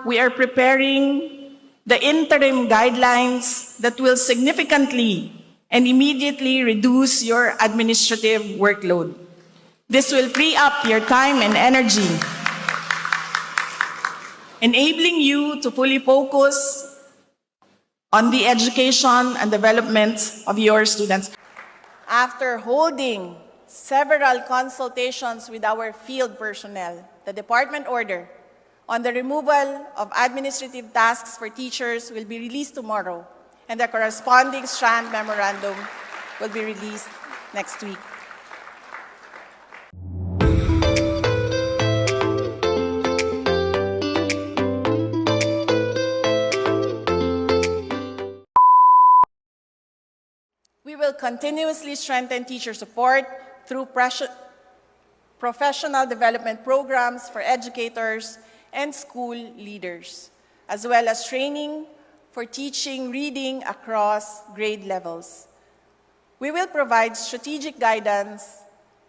we are preparing the interim guidelines that will significantly and immediately reduce your administrative workload. This will free up your time and energy, enabling you to fully focus on the education and development of your students. After holding several consultations with our field personnel, the department order on the removal of administrative tasks for teachers will be released tomorrow, and the corresponding strand memorandum will be released next week. We will continuously strengthen teacher support through professional development programs for educators and school leaders, as well as training for teaching reading across grade levels. We will provide strategic guidance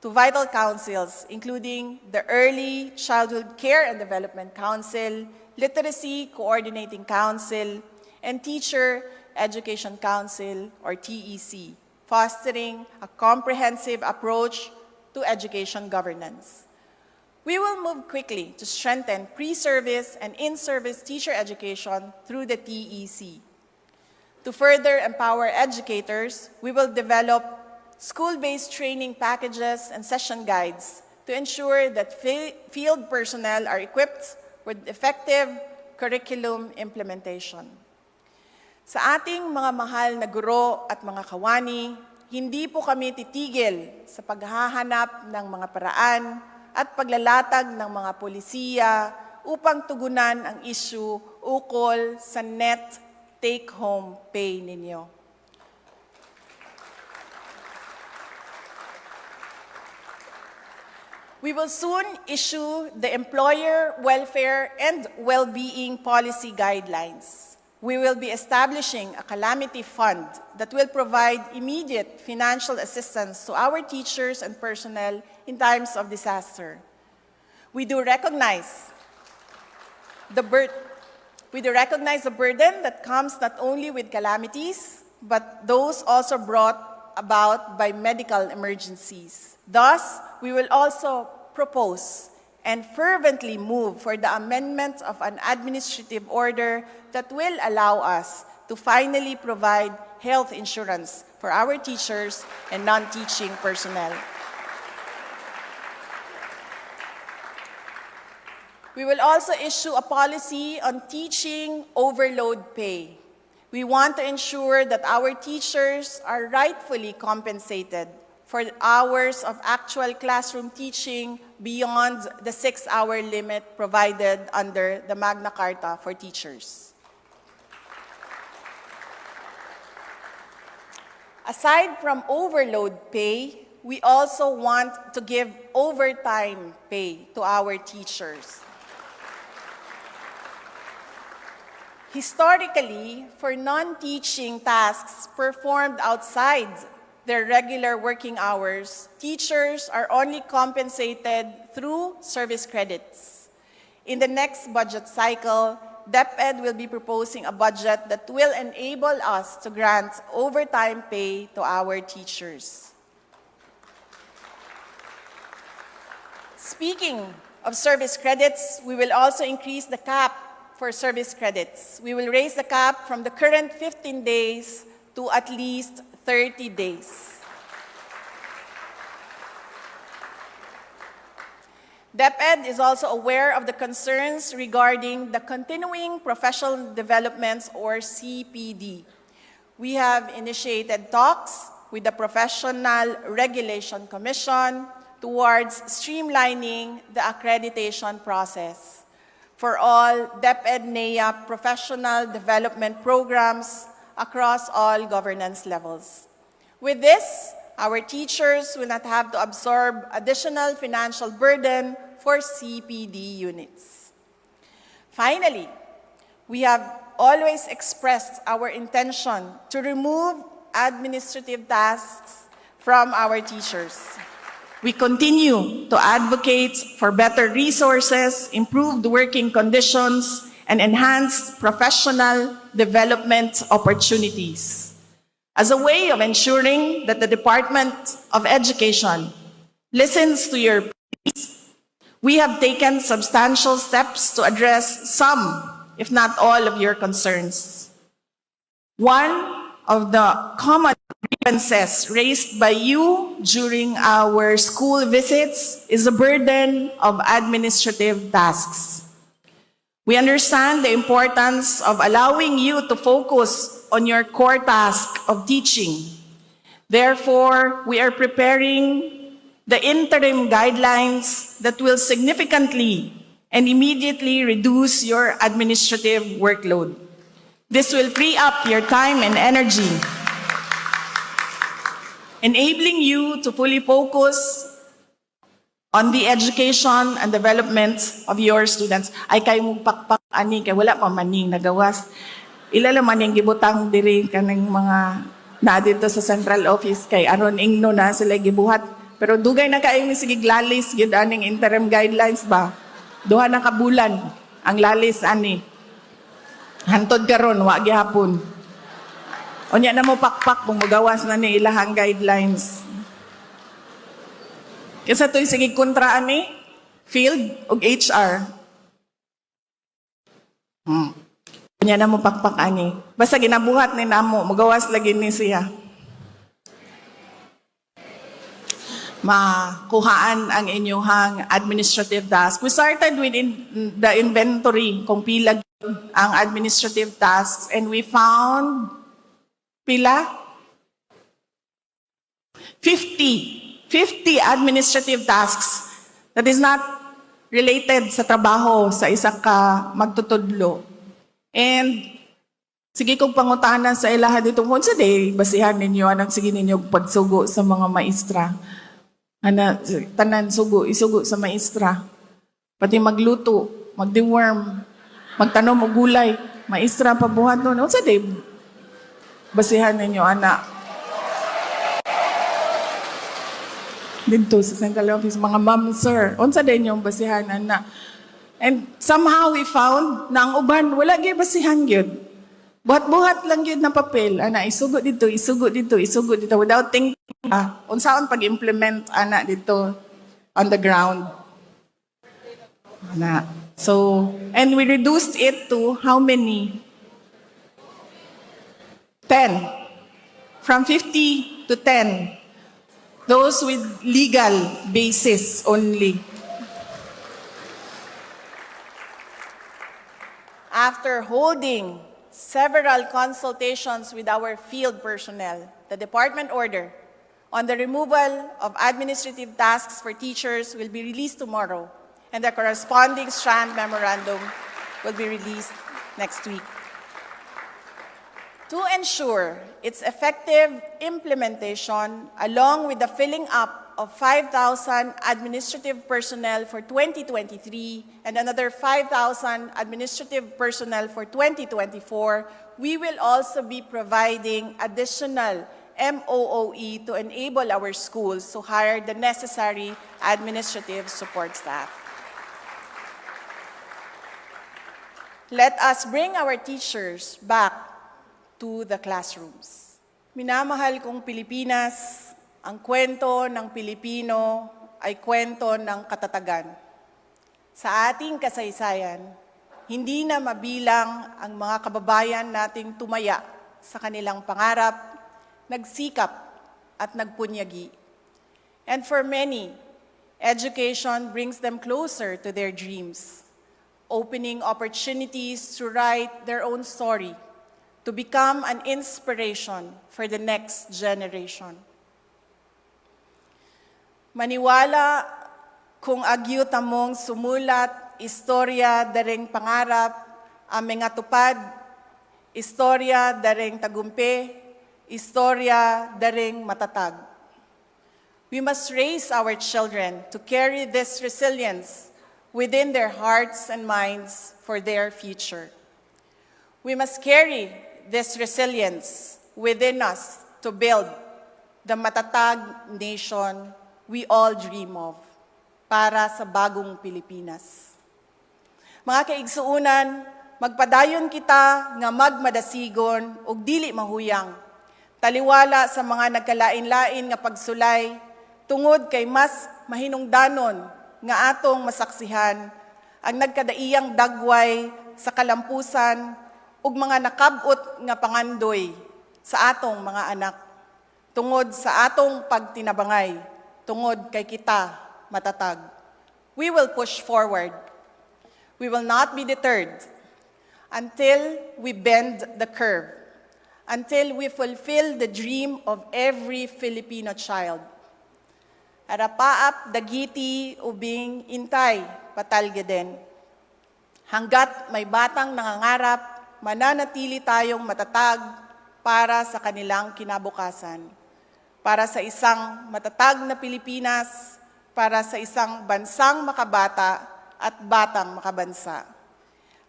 to vital councils, including the Early Childhood Care and Development Council, Literacy Coordinating Council, and Teacher Education Council, or TEC, fostering a comprehensive approach to education governance. We will move quickly to strengthen pre-service and in-service teacher education through the TEC. To further empower educators, we will develop school-based training packages and session guides to ensure that field personnel are equipped with effective curriculum implementation. Sa ating mga mahal na guro at mga kawani, hindi po kami titigil sa paghahanap ng mga paraan at paglalatag ng mga polisiya upang tugunan ang issue ukol sa net take-home pay ninyo. We will soon issue the Employer Welfare and Well-being Policy Guidelines. We will be establishing a calamity fund that will provide immediate financial assistance to our teachers and personnel in times of disaster. We do recognize the burden that comes not only with calamities, but those also brought about by medical emergencies. Thus, we will also propose and fervently move for the amendment of an administrative order that will allow us to finally provide health insurance for our teachers and non-teaching personnel. We will also issue a policy on teaching overload pay. We want to ensure that our teachers are rightfully compensated for hours of actual classroom teaching beyond the 6-hour limit provided under the Magna Carta for teachers. Aside from overload pay, we also want to give overtime pay to our teachers. Historically, for non-teaching tasks performed outside their regular working hours, teachers are only compensated through service credits. In the next budget cycle, DepEd will be proposing a budget that will enable us to grant overtime pay to our teachers. Speaking of service credits, we will also increase the cap for service credits. We will raise the cap from the current 15 days to at least 30 days. DepEd is also aware of the concerns regarding the Continuing Professional Developments, or CPD. We have initiated talks with the Professional Regulation Commission towards streamlining the accreditation process for all DepEd-NEA professional development programs across all governance levels. With this, our teachers will not have to absorb additional financial burden for CPD units. Finally, we have always expressed our intention to remove administrative tasks from our teachers. We continue to advocate for better resources, improved working conditions, and enhance professional development opportunities. As a way of ensuring that the Department of Education listens to your pleas, we have taken substantial steps to address some, if not all, of your concerns. One of the common grievances raised by you during our school visits is the burden of administrative tasks. We understand the importance of allowing you to focus on your core task of teaching. Therefore, we are preparing the interim guidelines that will significantly and immediately reduce your administrative workload. This will free up your time and energy, enabling you to fully focus on the education and development of your students. Ay kay mong pakpak ani kay wala pa maning nagawas. Ilala man yung gibutang diri kanang mga na dito sa central office kay aron ingno na sila gibuhat. Pero dugay na kayo sige lalis gyud aning interim guidelines ba. Duha na kabulan ang lalis ani. Hantod karon wa gihapon. Unya na mo pakpak kung magawas na ni ilahang guidelines. Kasi ito'y sige kontra ani, field o HR. Kanya na mo pakpak ani. Basta ginabuhat ni namo, magawas lagi ni siya. Makuhaan ang inyong administrative task. We started with the inventory kung pila ang administrative tasks and we found pila? 50 administrative tasks that is not related sa trabaho sa isa ka magtutudlo. And sige kong pangutanan sa ilaha dito kung sa day, basihan ninyo, anang sige ninyo pagsugo sa mga maestra. Tanan isugo sa maestra. Pati magluto, magdeworm, magtanom o gulay, maestra pabuhat nun. Kung sa day, basihan ninyo, anak. Dito sa central office, mga ma'am, sir, unsa din yung basihan, anak. And somehow we found na ang uban, wala gyud basihan gyud. Buhat-buhat lang gyud na papel, ana, isugo dito, without thinking, unsaon pag-implement, ana, dito, on the ground. Ana. So, and we reduced it to how many? 10. From 50 to 10. Those with legal basis only. After holding several consultations with our field personnel, the department order on the removal of administrative tasks for teachers will be released tomorrow, and the corresponding strand memorandum will be released next week. To ensure its effective implementation, along with the filling up of 5,000 administrative personnel for 2023 and another 5,000 administrative personnel for 2024, we will also be providing additional MOOE to enable our schools to hire the necessary administrative support staff. Let us bring our teachers back to the classrooms. Minamahal kong Pilipinas, ang kwento ng Pilipino ay kwento ng katatagan. Sa ating kasaysayan, hindi na mabilang ang mga kababayan nating tumaya sa kanilang pangarap, nagsikap at nagpunyagi. And for many, education brings them closer to their dreams, opening opportunities to write their own story, to become an inspiration for the next generation. Maniwala kung agyo tamong sumulat, istorya dareng pangarap, aming atupad, istorya dareng tagumpe, istorya dareng matatag. We must raise our children to carry this resilience within their hearts and minds for their future. We must carry this resilience within us to build the matatag nation we all dream of para sa bagong Pilipinas. Mga kaigsuunan, magpadayon kita nga magmadasigon ug dili mahuyang. Taliwala sa mga nagkalain-lain nga pagsulay, tungod kay mas mahinungdanon nga atong masaksihan ang nagkadaiyang dagway sa kalampusan ug mga nakab-ot nga pangandoy sa atong mga anak. Tungod sa atong pagtinabangay, tungod kay kita matatag. We will push forward. We will not be deterred until we bend the curve, until we fulfill the dream of every Filipino child. Arapaap dagiti ubing intay patalgeden. Hanggat may batang nangangarap, mananatili tayong matatag para sa kanilang kinabukasan. Para sa isang matatag na Pilipinas, para sa isang bansang makabata at batang makabansa.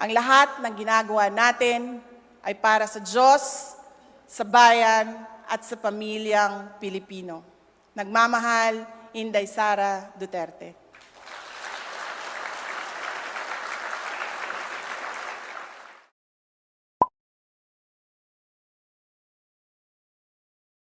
Ang lahat ng ginagawa natin ay para sa Diyos, sa bayan at sa pamilyang Pilipino. Nagmamahal, Inday Sara Duterte.